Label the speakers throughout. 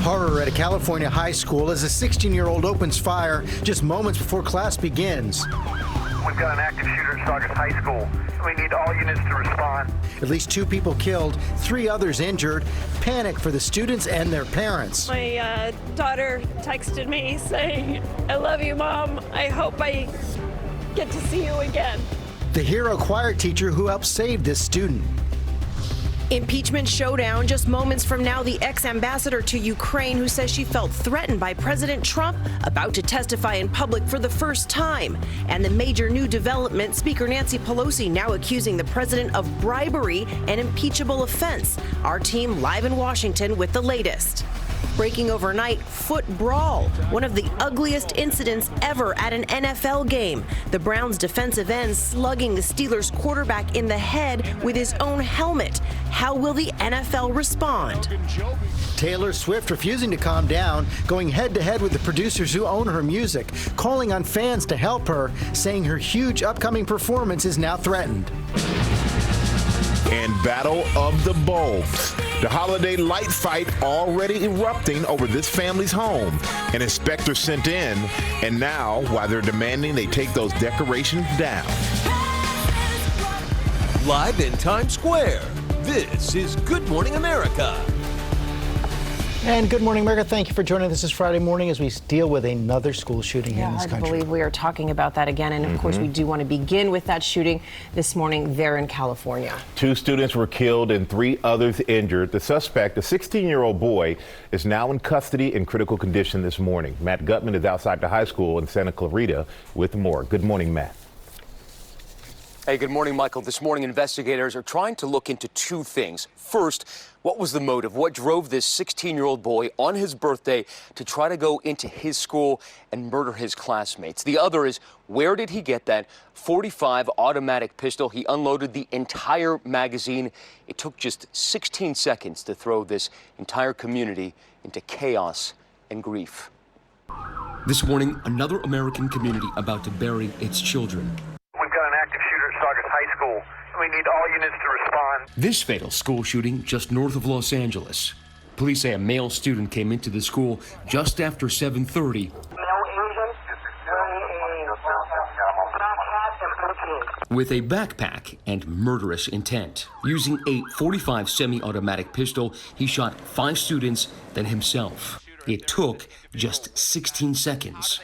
Speaker 1: Horror at a California high school as a 16-year-old opens fire just moments before class begins.
Speaker 2: We've got an active shooter at Saugus High School. We need all units to respond.
Speaker 1: At least 2 people killed, 3 others injured. Panic for the students and their parents.
Speaker 3: My daughter texted me saying, "I love you, Mom. I hope I get to see you again."
Speaker 1: The hero choir teacher who helped save this student.
Speaker 4: Impeachment showdown just moments from now. The ex-ambassador to Ukraine who says she felt threatened by President Trump about to testify in public for the first time. And the major new development, Speaker Nancy Pelosi now accusing the president of bribery, an impeachable offense. Our team live in Washington with the latest. Breaking overnight, foot brawl, one of the ugliest incidents ever at an NFL game. The Browns defensive end slugging the Steelers quarterback in the head with his own helmet. How will the NFL respond?
Speaker 1: Taylor Swift refusing to calm down, going head-to-head with the producers who own her music, calling on fans to help her, saying her huge upcoming performance is now threatened.
Speaker 5: And Battle of the Bulbs. The holiday light fight already erupting over this family's home. An inspector sent in, and now, while they're demanding they take those decorations down.
Speaker 6: Live in Times Square, this is Good Morning America.
Speaker 1: And Good Morning America, thank you for joining us this Friday morning as we deal with another school shooting in this country.
Speaker 4: Hard to believe we are talking about that again, and of course we do want to begin with that shooting this morning there in California.
Speaker 5: 2 students were killed and 3 others injured. The suspect, a 16-year-old boy, is now in custody in critical condition this morning. Matt Gutman is outside the high school in Santa Clarita with more. Good morning, Matt.
Speaker 7: Hey, good morning, Michael. This morning, investigators are trying to look into 2 things. First, what was the motive? What drove this 16-year-old boy on his birthday to try to go into his school and murder his classmates? The other is, where did he get that .45 automatic pistol? He unloaded the entire magazine. It took just 16 seconds to throw this entire community into chaos and grief.
Speaker 8: This morning, another American community about to bury its children.
Speaker 2: We've got an active shooter at Saugus High School. We need all units to respond.
Speaker 8: This fatal school shooting just north of Los Angeles. Police say a male student came into the school just after 7:30. With a backpack and murderous intent. Using a .45 semi-automatic pistol, he shot 5 students, then himself. It took just 16 seconds.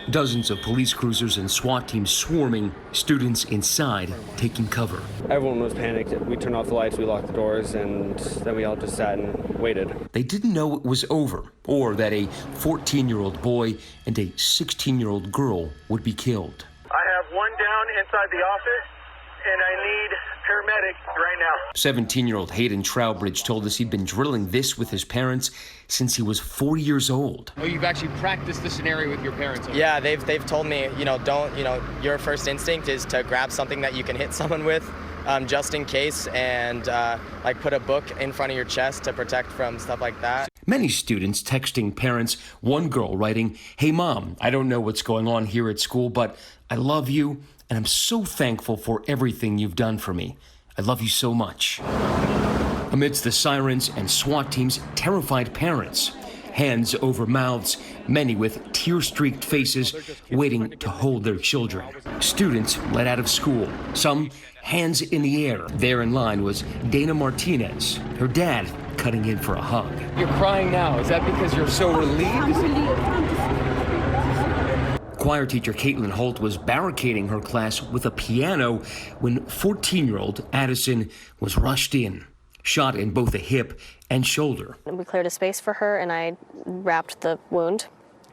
Speaker 8: Dozens of police cruisers and SWAT teams swarming, students inside taking cover.
Speaker 9: Everyone was panicked. We turned off the lights, we locked the doors, and then we all just sat and waited.
Speaker 8: They didn't know it was over, or that a 14-year-old boy and a 16-year-old girl would be killed.
Speaker 2: I have one down inside the office, and I need paramedics right now.
Speaker 8: 17-year-old Hayden Trowbridge told us he'd been drilling this with his parents since he was 4 years old.
Speaker 10: Oh, you've actually practiced the scenario with your parents?
Speaker 11: Yeah, they've told me, your first instinct is to grab something that you can hit someone with, just in case, and put a book in front of your chest to protect from stuff like that.
Speaker 8: Many students texting parents, one girl writing, "Hey Mom, I don't know what's going on here at school, but I love you, and I'm so thankful for everything you've done for me. I love you so much." Amidst the sirens and SWAT teams, terrified parents, hands over mouths, many with tear-streaked faces waiting to hold their children. Students let out of school, some hands in the air. There in line was Dana Martinez, her dad cutting in for a hug.
Speaker 10: You're crying now. Is that because you're so relieved?
Speaker 8: Choir teacher Caitlin Holt was barricading her class with a piano when 14-year-old Addison was rushed in, shot in both the hip and shoulder.
Speaker 12: We cleared a space for her, and I wrapped the wound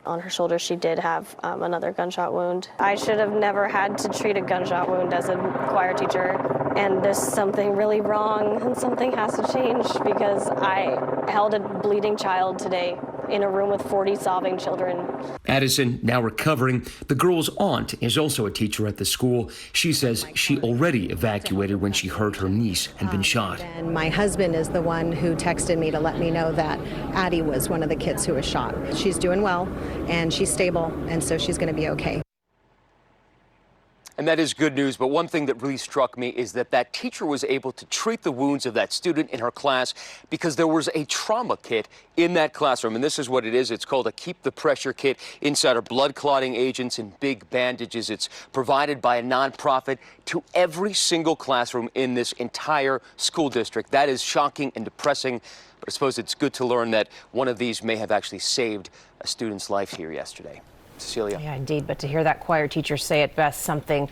Speaker 12: on her shoulder. She did have another gunshot wound. I should have never had to treat a gunshot wound as a choir teacher, and there's something really wrong, and something has to change because I held a bleeding child today in a room with 40 sobbing children.
Speaker 8: Addison, now recovering. The girl's aunt is also a teacher at the school. She says she already evacuated when she heard her niece had been shot.
Speaker 13: And my husband is the one who texted me to let me know that Addie was one of the kids who was shot. She's doing well, and she's stable, and so she's going to be okay.
Speaker 7: And that is good news, but one thing that really struck me is that teacher was able to treat the wounds of that student in her class because there was a trauma kit in that classroom. And this is what it is. It's called a Keep the Pressure kit. Inside are blood clotting agents and big bandages. It's provided by a nonprofit to every single classroom in this entire school district. That is shocking and depressing, but I suppose it's good to learn that one of these may have actually saved a student's life here yesterday. Cecilia.
Speaker 14: Yeah, indeed. But to hear that choir teacher say it best, something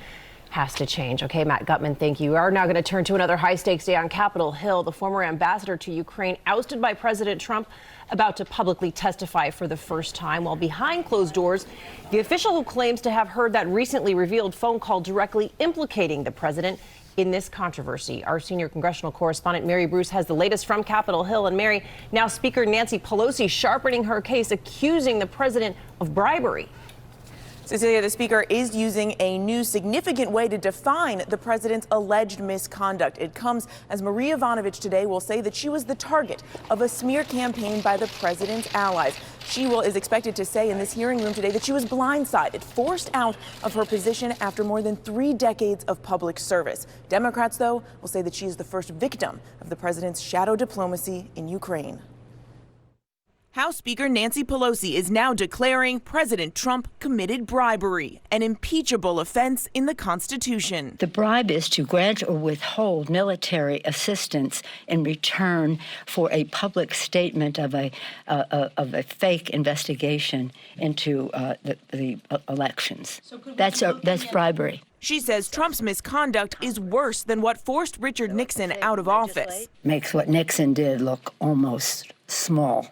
Speaker 14: has to change. Okay, Matt Gutman, thank you. We are now going to turn to another high-stakes day on Capitol Hill. The former ambassador to Ukraine, ousted by President Trump, about to publicly testify for the first time, while behind closed doors, the official who claims to have heard that recently revealed phone call directly implicating the president in this controversy. Our senior congressional correspondent, Mary Bruce, has the latest from Capitol Hill. And Mary, now Speaker Nancy Pelosi sharpening her case, accusing the president of bribery.
Speaker 15: Cecilia, the speaker is using a new significant way to define the president's alleged misconduct. It comes as Marie Yovanovitch today will say that she was the target of a smear campaign by the president's allies. She is expected to say in this hearing room today that she was blindsided, forced out of her position after more than 3 decades of public service. Democrats, though, will say that she is the first victim of the president's shadow diplomacy in Ukraine. House Speaker Nancy Pelosi is now declaring President Trump committed bribery, an impeachable offense in the Constitution.
Speaker 16: The bribe is to grant or withhold military assistance in return for a public statement of a fake investigation into the elections. That's bribery.
Speaker 15: She says Trump's misconduct is worse than what forced Richard Nixon out of office.
Speaker 16: Makes what Nixon did look almost small.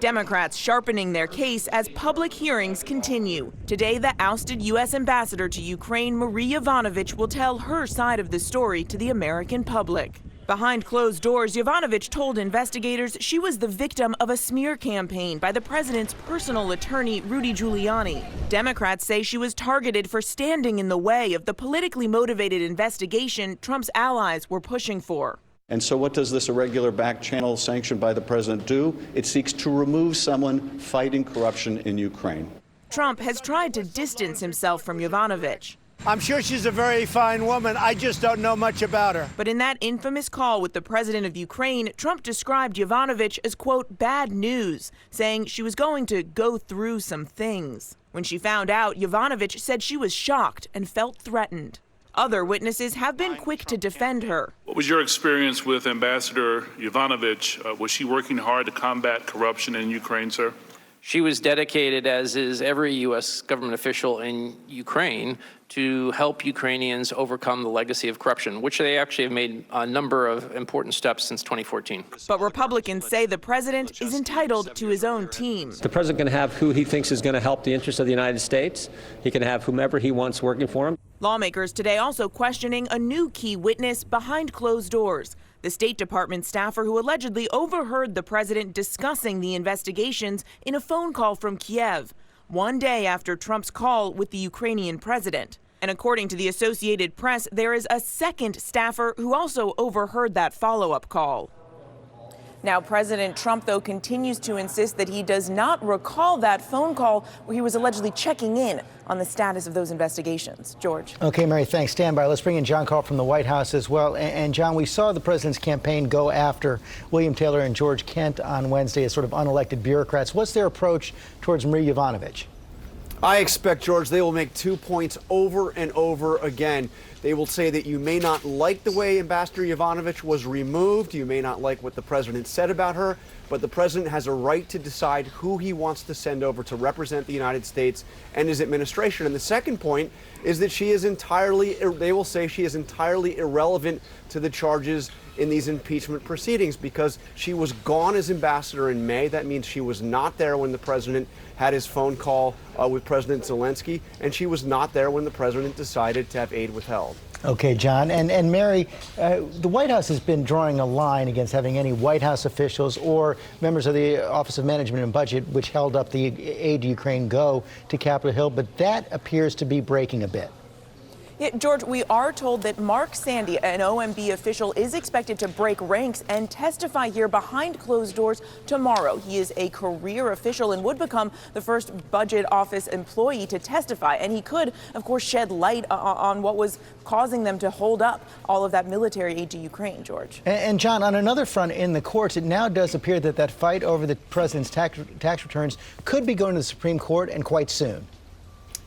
Speaker 15: Democrats sharpening their case as public hearings continue. Today, the ousted U.S. ambassador to Ukraine, Marie Yovanovitch, will tell her side of the story to the American public. Behind closed doors, Yovanovitch told investigators she was the victim of a smear campaign by the president's personal attorney, Rudy Giuliani. Democrats say she was targeted for standing in the way of the politically motivated investigation Trump's allies were pushing for.
Speaker 17: And so what does this irregular back channel sanctioned by the president do? It seeks to remove someone fighting corruption in Ukraine.
Speaker 15: Trump has tried to distance himself from Yovanovitch.
Speaker 18: I'm sure she's a very fine woman. I just don't know much about her.
Speaker 15: But in that infamous call with the president of Ukraine, Trump described Yovanovitch as, quote, bad news, saying she was going to go through some things. When she found out, Yovanovitch said she was shocked and felt threatened. Other witnesses have been quick to defend her.
Speaker 19: What was your experience with Ambassador Yovanovitch? Was she working hard to combat corruption in Ukraine, sir?
Speaker 20: She was dedicated, as is every U.S. government official in Ukraine, to help Ukrainians overcome the legacy of corruption, which they actually have made a number of important steps since 2014.
Speaker 15: But Republicans say the president is entitled to his own team.
Speaker 21: The president can have who he thinks is going to help the interests of the United States. He can have whomever he wants working for him.
Speaker 15: Lawmakers today also questioning a new key witness behind closed doors. The State Department staffer who allegedly overheard the president discussing the investigations in a phone call from Kiev, one day after Trump's call with the Ukrainian president. And according to the Associated Press, there is a second staffer who also overheard that follow-up call. Now, President Trump, though, continues to insist that he does not recall that phone call where he was allegedly checking in on the status of those investigations. George.
Speaker 1: Okay, Mary, thanks. Stand by. Let's bring in John Carl from the White House as well. And John, we saw the president's campaign go after William Taylor and George Kent on Wednesday as sort of unelected bureaucrats. What's their approach towards Marie Yovanovitch?
Speaker 22: I expect, George, they will make 2 points over and over again. They will say that you may not like the way Ambassador Yovanovitch was removed. You may not like what the president said about her, but the president has a right to decide who he wants to send over to represent the United States and his administration. And the second point is that she is they will say she is entirely irrelevant to the charges in these impeachment proceedings because she was gone as ambassador in May. That means she was not there when the president had his phone call with President Zelensky, and she was not there when the president decided to have aid withheld.
Speaker 1: Okay, John. And Mary, the White House has been drawing a line against having any White House officials or members of the Office of Management and Budget, which held up the aid to Ukraine, go to Capitol Hill, but that appears to be breaking a bit.
Speaker 15: Yeah, George, we are told that Mark Sandy, an OMB official, is expected to break ranks and testify here behind closed doors tomorrow. He is a career official and would become the first budget office employee to testify. And he could, of course, shed light on what was causing them to hold up all of that military aid to Ukraine, George.
Speaker 1: And John, on another front in the courts, it now does appear that that fight over the president's tax returns could be going to the Supreme Court, and quite soon.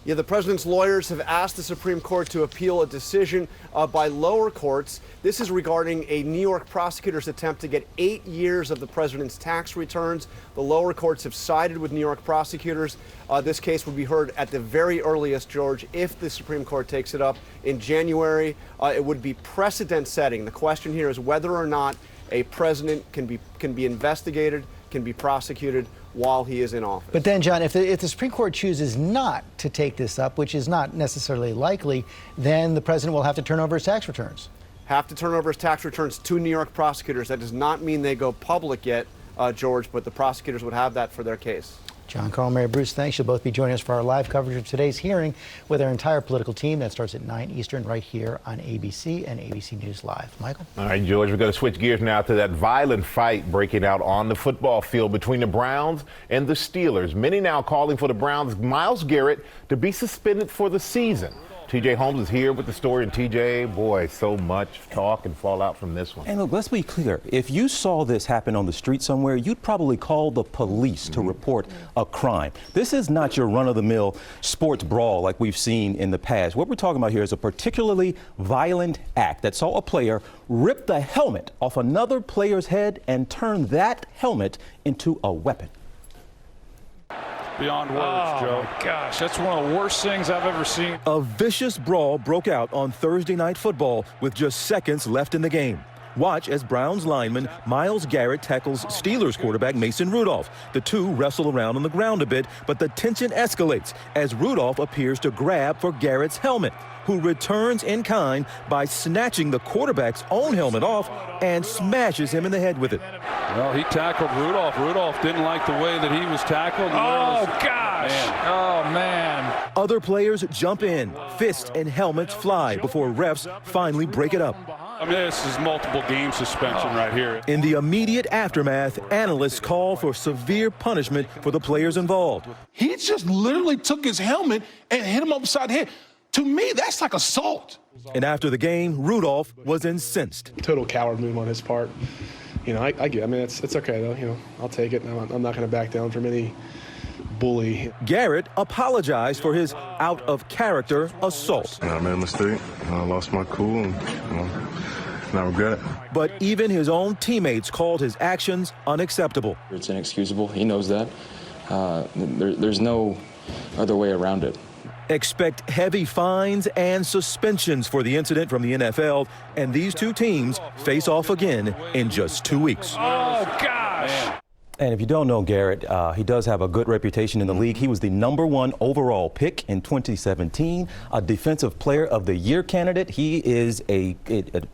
Speaker 22: Yeah, the president's lawyers have asked the Supreme Court to appeal a decision by lower courts. This is regarding a New York prosecutor's attempt to get 8 years of the president's tax returns. The lower courts have sided with New York prosecutors. This case would be heard at the very earliest, George, if the Supreme Court takes it up in January. It would be precedent setting. The question here is whether or not a president can be investigated, can be prosecuted while he is in office.
Speaker 1: But then, John, if the Supreme Court chooses not to take this up, which is not necessarily likely, then the president will have to turn over his tax returns.
Speaker 22: Have to turn over his tax returns to New York prosecutors. That does not mean they go public yet, George, but the prosecutors would have that for their case.
Speaker 1: John Carl, Mary Bruce, thanks. You'll both be joining us for our live coverage of today's hearing with our entire political team. That starts at 9 Eastern right here on ABC and ABC News Live. Michael?
Speaker 5: All right, George, we're going to switch gears now to that violent fight breaking out on the football field between the Browns and the Steelers. Many now calling for the Browns' Myles Garrett to be suspended for the season. TJ Holmes is here with the story, and TJ, boy, so much talk and fallout from this one.
Speaker 3: And look, let's be clear. If you saw this happen on the street somewhere, you'd probably call the police to report a crime. This is not your run-of-the-mill sports brawl like we've seen in the past. What we're talking about here is a particularly violent act that saw a player rip the helmet off another player's head and turn that helmet into a weapon.
Speaker 6: Beyond words, Joe. Oh, my gosh, that's one of the worst things I've ever seen.
Speaker 23: A vicious brawl broke out on Thursday Night Football with just seconds left in the game. Watch as Browns lineman Myles Garrett tackles Steelers quarterback Mason Rudolph. The two wrestle around on the ground a bit, but the tension escalates as Rudolph appears to grab for Garrett's helmet, who returns in kind by snatching the quarterback's own helmet off and smashes him in the head with it.
Speaker 6: Well, he tackled Rudolph. Rudolph didn't like the way that he was tackled. Oh, gosh. Man. Oh, man.
Speaker 23: Other players jump in. Fists and helmets fly before refs finally break it up.
Speaker 6: I mean, this is multiple game suspension right here.
Speaker 23: In the immediate aftermath, analysts call for severe punishment for the players involved.
Speaker 24: He just literally took his helmet and hit him upside the head. To me, that's like assault.
Speaker 23: And after the game, Rudolph was incensed.
Speaker 25: Total coward move on his part. You know, I get. I mean, it's okay though. You know, I'll take it. I'm not going to back down from any bully.
Speaker 23: Garrett apologized for his out-of-character assault.
Speaker 26: I made a mistake. I lost my cool, and I regret it.
Speaker 23: But even his own teammates called his actions unacceptable.
Speaker 27: It's inexcusable. He knows that. There's no other way around it.
Speaker 23: Expect heavy fines and suspensions for the incident from the NFL, and these two teams face off again in just 2 weeks.
Speaker 6: Oh, gosh.
Speaker 3: And if you don't know Garrett, he does have a good reputation in the league. He was the #1 overall pick in 2017, a Defensive Player of the Year candidate. He is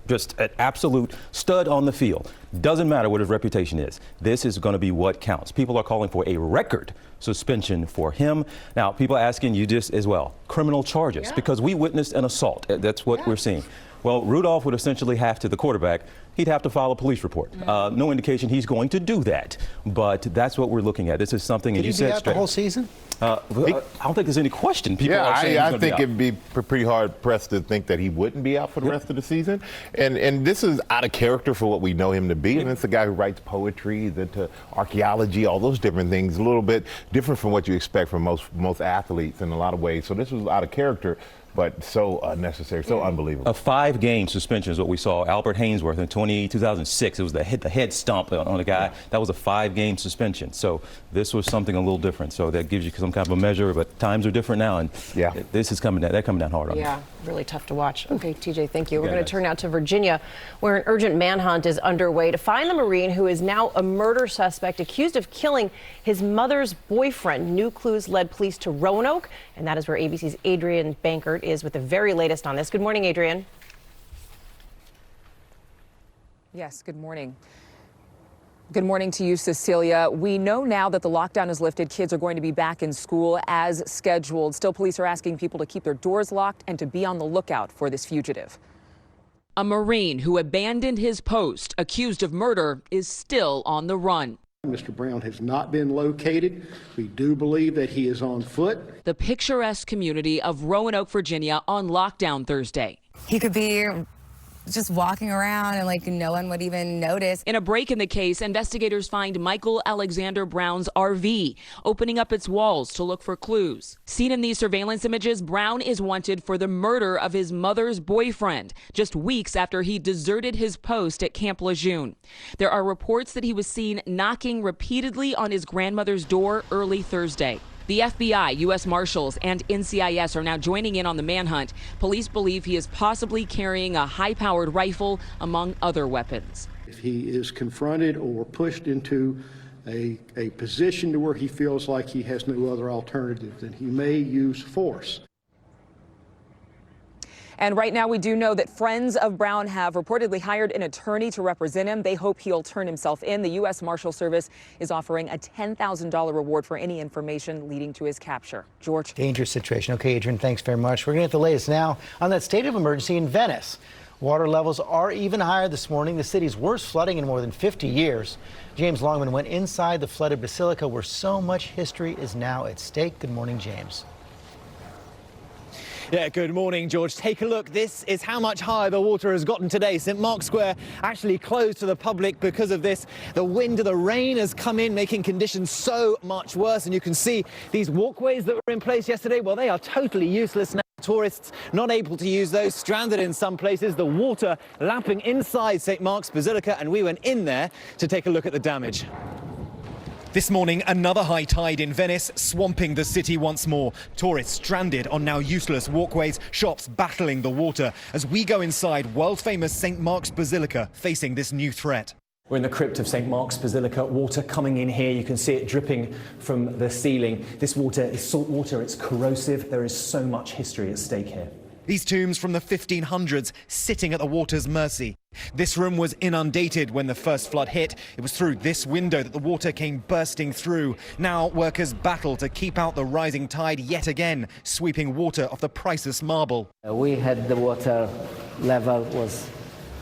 Speaker 3: just an absolute stud on the field. Doesn't matter what his reputation is. This is going to be what counts. People are calling for a record suspension for him. Now, people are asking you just as well, criminal charges, because we witnessed an assault. That's what we're seeing. Well, Rudolph would essentially have to, the quarterback, he'd have to file a police report. No indication he's going to do that, but that's what we're looking at. This is something, as you said,
Speaker 1: Could he be out the whole season?
Speaker 3: I don't think there's any question. People are saying
Speaker 5: I think it'd be pretty hard pressed to think that he wouldn't be out for the rest of the season. And this is out of character for what we know him to be. And it's a guy who writes poetry, he's into archaeology, all those different things. A little bit different from what you expect from most athletes in a lot of ways. So this was out of character, but so unnecessary, so unbelievable.
Speaker 3: A 5-game suspension is what we saw. Albert Hainsworth in 2006, it was the head stomp on a guy. That was a 5-game suspension. So this was something a little different. So that gives you some kind of a measure, but times are different now, and this is coming down. They're coming down hard on
Speaker 14: Yeah, really tough to watch. Okay, TJ, thank you. We're going to turn now to Virginia, where an urgent manhunt is underway to find the Marine who is now a murder suspect accused of killing his mother's boyfriend. New clues led police to Roanoke, and that is where ABC's Adrian Bankert is with the very latest on this. Good morning, Adrian.
Speaker 28: Yes, good morning.
Speaker 2: Good morning to you, Cecilia. We know now that the lockdown is lifted, kids are going to be back in school as scheduled. Still, police are asking people to keep their doors locked and to be on the lookout for this fugitive.
Speaker 4: A Marine who abandoned his post, accused of murder, is still on the run.
Speaker 8: Mr. Brown has not been located. We do believe that he is on foot.
Speaker 4: The picturesque community of Roanoke, Virginia, on lockdown Thursday.
Speaker 9: He could be just walking around and like no one would even notice.
Speaker 4: In a break in the case, investigators find Michael Alexander Brown's RV, opening up its walls to look for clues. Seen in these surveillance images, Brown is wanted for the murder of his mother's boyfriend, just weeks after he deserted his post at Camp Lejeune. There are reports that he was seen knocking repeatedly on his grandmother's door early Thursday. The FBI, U.S. Marshals, and NCIS are now joining in on the manhunt. Police believe he is possibly carrying a high-powered rifle, among other weapons.
Speaker 8: If he is confronted or pushed into a position to where he feels like he has no other alternative, then he may use force.
Speaker 2: And right now we do know that friends of Brown have reportedly hired an attorney to represent him. They hope he'll turn himself in. The U.S. Marshal Service is offering a $10,000 reward for any information leading to his capture. George?
Speaker 1: Dangerous situation. Okay, Adrian, thanks very much. We're going to get the latest now on that state of emergency in Venice. Water levels are even higher this morning. The city's worst flooding in more than 50 years. James Longman went inside the flooded basilica where so much history is now at stake. Good morning, James.
Speaker 10: Yeah, good morning, George. Take a look. This is how much higher the water has gotten today. St. Mark's Square actually closed to the public because of this. The wind, the rain has come in, making conditions so much worse. And you can see these walkways that were in place yesterday, well, they are totally useless now. Tourists not able to use those, stranded in some places. The water lapping inside St. Mark's Basilica, and we went in there to take a look at the damage. This morning, another high tide in Venice, swamping the city once more. Tourists stranded on now useless walkways, shops battling the water. As we go inside world-famous St. Mark's Basilica, facing this new threat. We're in the crypt of St. Mark's Basilica. Water coming in here. You can see it dripping from the ceiling. This water is salt water. It's corrosive. There is so much history at stake here. These tombs from the 1500s sitting at the water's mercy. This room was inundated when the first flood hit. It was through this window that the water came bursting through. Now workers battle to keep out the rising tide yet again, sweeping water off the priceless marble.
Speaker 11: We had the water level was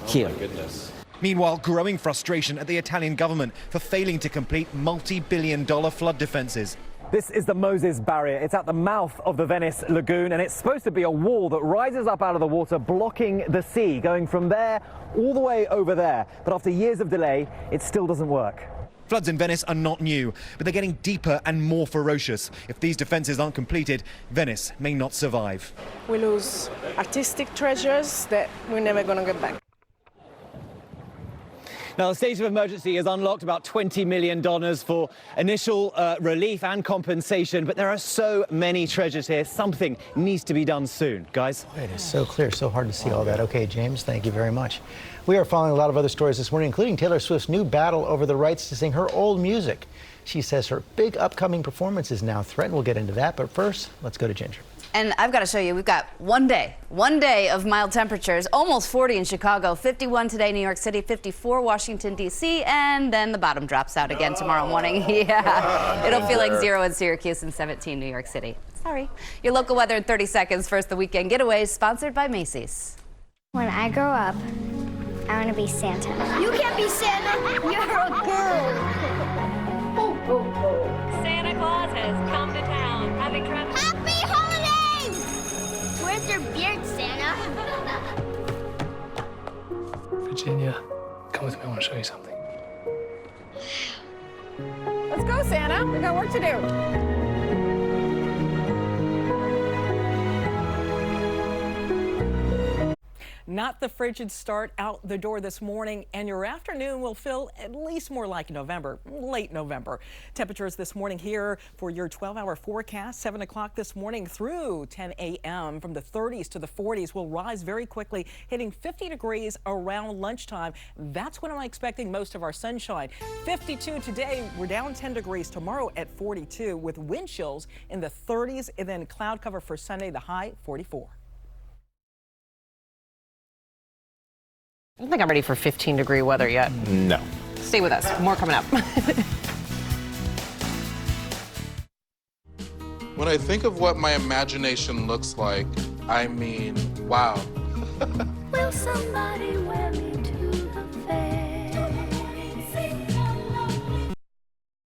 Speaker 11: here.
Speaker 10: Oh my goodness. Meanwhile, growing frustration at the Italian government for failing to complete multi-billion-dollar flood defences. This is the Moses Barrier. It's at the mouth of the Venice Lagoon, and it's supposed to be a wall that rises up out of the water, blocking the sea, going from there all the way over there. But after years of delay, it still doesn't work. Floods in Venice are not new, but they're getting deeper and more ferocious. If these defences aren't completed, Venice may not survive.
Speaker 12: We lose artistic treasures that we're never going to get back.
Speaker 10: Now, the state of emergency has unlocked about $20 million for initial relief and compensation, but there are so many treasures here. Something needs to be done soon, guys.
Speaker 1: It is so clear, so hard to see all that. Okay, James, thank you very much. We are following a lot of other stories this morning, including Taylor Swift's new battle over the rights to sing her old music. She says her big upcoming performance is now threatened. We'll get into that, but first, let's go to Ginger.
Speaker 28: And I've got to show you, we've got one day of mild temperatures, almost 40 in Chicago, 51 today, New York City, 54, Washington, D.C., and then the bottom drops out again tomorrow morning. Yeah, it'll feel like 0 in Syracuse and 17 New York City. Sorry. Your local weather in 30 seconds. First, the weekend getaways, sponsored by Macy's.
Speaker 29: When I grow up, I want to be Santa.
Speaker 30: You can't be Santa. You're a girl.
Speaker 31: Santa Claus has come to town. Having trouble.
Speaker 30: Happy holidays! Where's your beard, Santa?
Speaker 32: Virginia, come with me. I want to show you something.
Speaker 2: Let's go, Santa. We got work to do. Not the frigid start out the door this morning, and your afternoon will feel at least more like November, late November. Temperatures this morning here for your 12-hour forecast, 7 o'clock this morning through 10 a.m. from the 30s to the 40s will rise very quickly, hitting 50 degrees around lunchtime. That's when I'm expecting most of our sunshine. 52 today, we're down 10 degrees tomorrow at 42 with wind chills in the 30s, and then cloud cover for Sunday, the high 44.
Speaker 14: I don't think I'm ready for 15-degree weather yet.
Speaker 5: No.
Speaker 14: Stay with us. More coming up.
Speaker 7: When I think of what my imagination looks like, I mean, wow.
Speaker 13: Will somebody wear me